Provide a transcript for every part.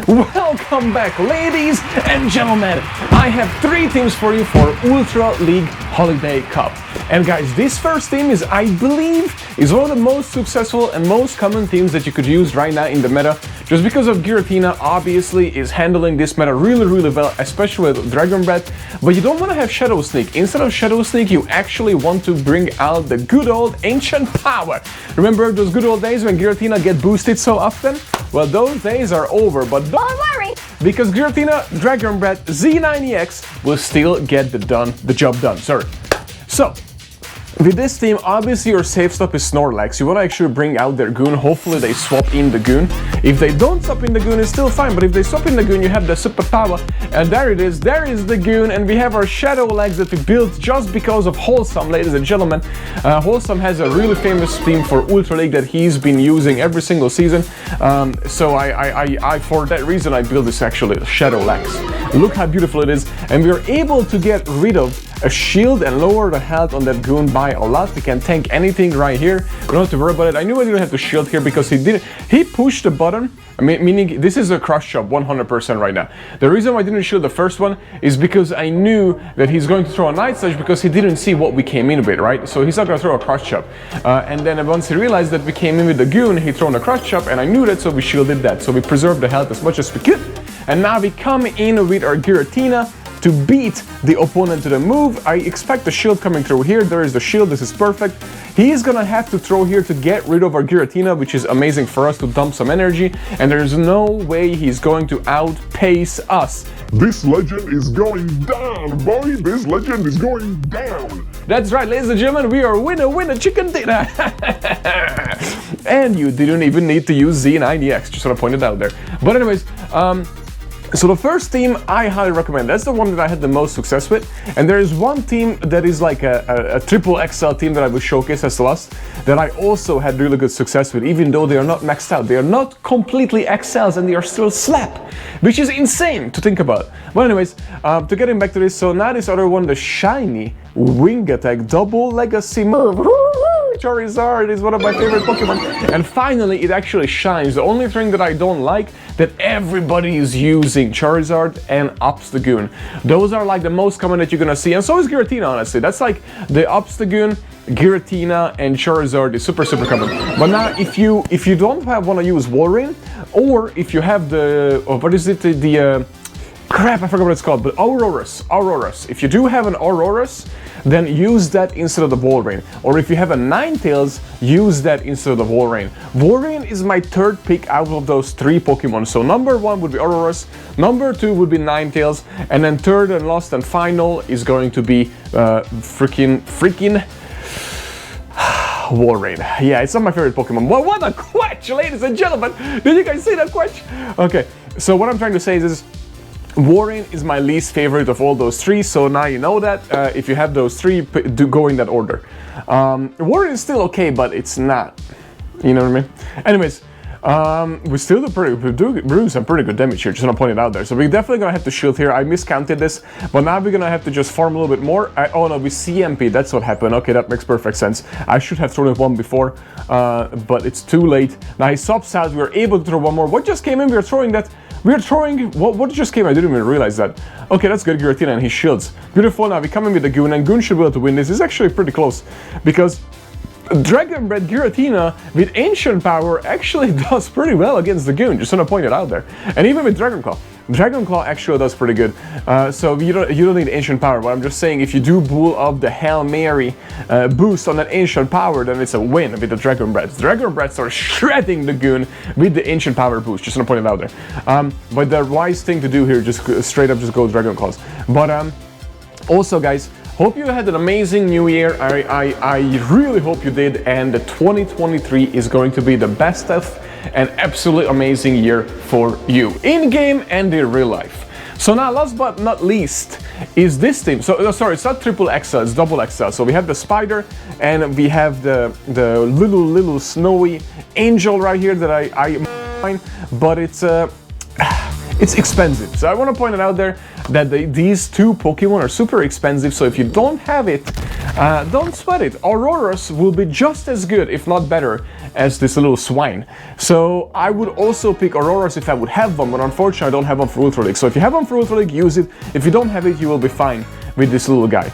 Welcome back, ladies and gentlemen. I have 3 teams for you for Ultra League Holiday Cup. And guys, this first team is, I believe, one of the most successful and most common teams that you could use right now in the meta. Just because of Giratina, obviously, is handling this meta really well, especially with Dragon Breath. But you don't want to have Shadow Sneak. Instead of Shadow Sneak, you actually want to bring out the good old Ancient Power. Remember those good old days when Giratina get boosted so often? Well, those days are over, but don't worry, because Giratina, Dragon Breath, Z90X will still get the job done. Sorry. So, with this team, obviously your safe stop is Snorlax. You want to actually bring out their Goon. Hopefully they swap in the Goon. If they don't swap in the Goon, it's still fine. But if they swap in the Goon, you have the Super Power. And there it is. There is the Goon. And we have our shadowZ that we built just because of Wholesome, ladies and gentlemen. Wholesome has a really famous team for Ultra League that he's been using every single season. So for that reason, I built this actually shadowZ. Look how beautiful it is. And we're able to get rid of a shield and lower the health on that Goon by a lot. We can tank anything right here. We don't have to worry about it. I knew I didn't have to shield here because he pushed the button. Meaning this is a crush job 100% right now. The reason why I didn't shield the first one is because I knew that he's going to throw a Night Slash because he didn't see what we came in with, right? So he's not going to throw a crush job. And then once he realized that we came in with the Goon, he thrown a crush job, and I knew that, so we shielded that. So we preserved the health as much as we could. And now we come in with our Giratina to beat the opponent to the move. I expect the shield coming through here. There is the shield. This is perfect. He's gonna have to throw here to get rid of our Giratina, which is amazing for us to dump some energy. And there's no way he's going to outpace us. This legend is going down, boy. This legend is going down. That's right, ladies and gentlemen. We are winner chicken dinner. And you didn't even need to use Z90X. Just want to point it out there. But anyways, so the first team I highly recommend. That's the one that I had the most success with. And there is one team that is like a triple XL team that I will showcase as last that I also had really good success with, even though they are not maxed out. They are not completely XLs and they are still slap, which is insane to think about. But anyways, to getting back to this, so now this other one, the shiny Wing Attack double legacy move. Charizard is one of my favorite Pokemon. And finally, it actually shines. The only thing that I don't like, that everybody is using Charizard and Obstagoon. Those are like the most common that you're gonna see. And so is Giratina, honestly. That's like the Obstagoon, Giratina, and Charizard is super common. But now, if you don't want to use Walrein, or if you have the, what is it, crap, I forgot what it's called, but Aurorus. If you do have an Aurorus, then use that instead of the Walrein. Or if you have a Ninetales, use that instead of the Walrein. Walrein is my third pick out of those 3 Pokemon. So number 1 would be Aurorus, number 2 would be Ninetales, and then third and last and final is going to be freaking Walrein. Yeah, it's not my favorite Pokemon. Well, what a quetch, ladies and gentlemen! Did you guys see that quetch? Okay, so what I'm trying to say is Walrein is my least favorite of all those 3, so now you know that. If you have those 3, do go in that order. Walrein is still okay, but it's not. You know what I mean? Anyways, we still do some pretty good damage here, just want to point it out there. So we're definitely going to have to shield here. I miscounted this, but now we're going to have to just farm a little bit more. Oh no, we CMP, that's what happened. Okay, that makes perfect sense. I should have thrown it one before, but it's too late. Now he subs out, we were able to throw one more. What just came in? We are throwing that. We're throwing, what just came? I didn't even realize that. Okay, that's good, Giratina, and he shields. Beautiful, now we come in with the Goon, and Goon should be able to win this. It's actually pretty close, because Dragon Breath Giratina with Ancient Power actually does pretty well against the Goon, just want to point it out there. And even with Dragon Claw. Dragon Claw actually does pretty good. So you don't need Ancient Power, but I'm just saying if you do pull up the Hail Mary boost on that Ancient Power, then it's a win with the Dragon Breath. Dragon Breath starts shredding the Goon with the Ancient Power boost, just want to point it out there. But the wise thing to do here, just straight up just go Dragon Claws. But also guys, hope you had an amazing new year. I really hope you did, and the 2023 is going to be the best of and absolutely amazing year for you, in game and in real life. So now, last but not least, is this team. So sorry, it's not triple XL, it's double XL. So we have the Spider and we have the little snowy angel right here that I but it's expensive. So I want to point it out there that these two Pokemon are super expensive, so if you don't have it, don't sweat it. Auroras will be just as good, if not better, as this little swine. So I would also pick Auroras if I would have them, but unfortunately I don't have them for Ultra League. So if you have them for Ultra League, use it. If you don't have it, you will be fine with this little guy.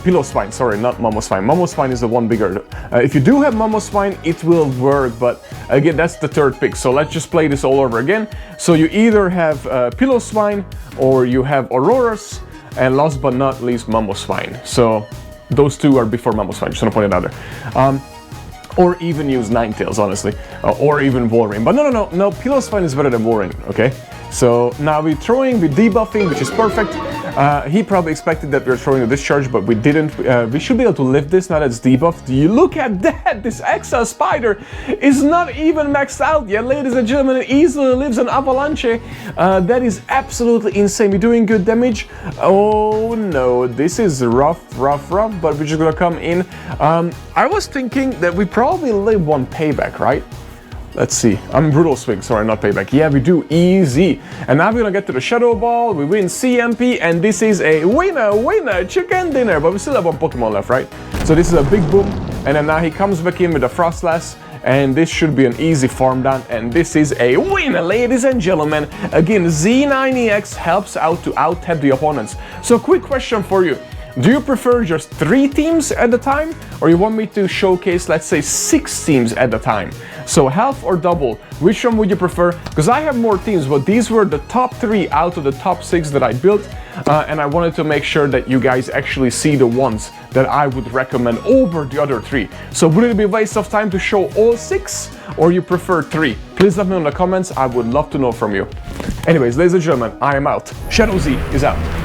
Pillow-Spine, sorry, not Momo-Spine. Momo-Spine is the one bigger. If you do have Momo-Spine, it will work, but again, that's the third pick. So let's just play this all over again. So you either have Pillow-Spine or you have Auroras, and last but not least, Momo-Spine. So those two are before Momo-Spine, just want to point it out there. Or even use Ninetales, honestly, or even Walrein. But no, Pillow-Spine is better than Walrein, okay? So now we're debuffing, which is perfect. He probably expected that we were throwing a discharge, but we didn't. We should be able to lift this now that it's debuffed. You look at that! This Exa Spider is not even maxed out yet, ladies and gentlemen. It easily lives an Avalanche. That is absolutely insane. We're doing good damage. Oh no, this is rough, but we're just gonna come in. I was thinking that we probably live one payback, right? Let's see. I'm Brutal Swing, sorry, not payback. Yeah, we do easy. And now we're gonna get to the Shadow Ball, we win CMP, and this is a winner, chicken dinner. But we still have one Pokemon left, right? So this is a big boom, and then now he comes back in with a Frostlass, and this should be an easy farm down, and this is a winner, ladies and gentlemen. Again, Z9EX helps out to out-tap the opponents. So quick question for you. Do you prefer just 3 teams at a time, or you want me to showcase, let's say, 6 teams at a time? So half or double, which one would you prefer? Because I have more teams, but these were the top 3 out of the top 6 that I built, and I wanted to make sure that you guys actually see the ones that I would recommend over the other 3. So would it be a waste of time to show all 6, or you prefer 3? Please let me know in the comments, I would love to know from you. Anyways, ladies and gentlemen, I am out. shadowZ is out.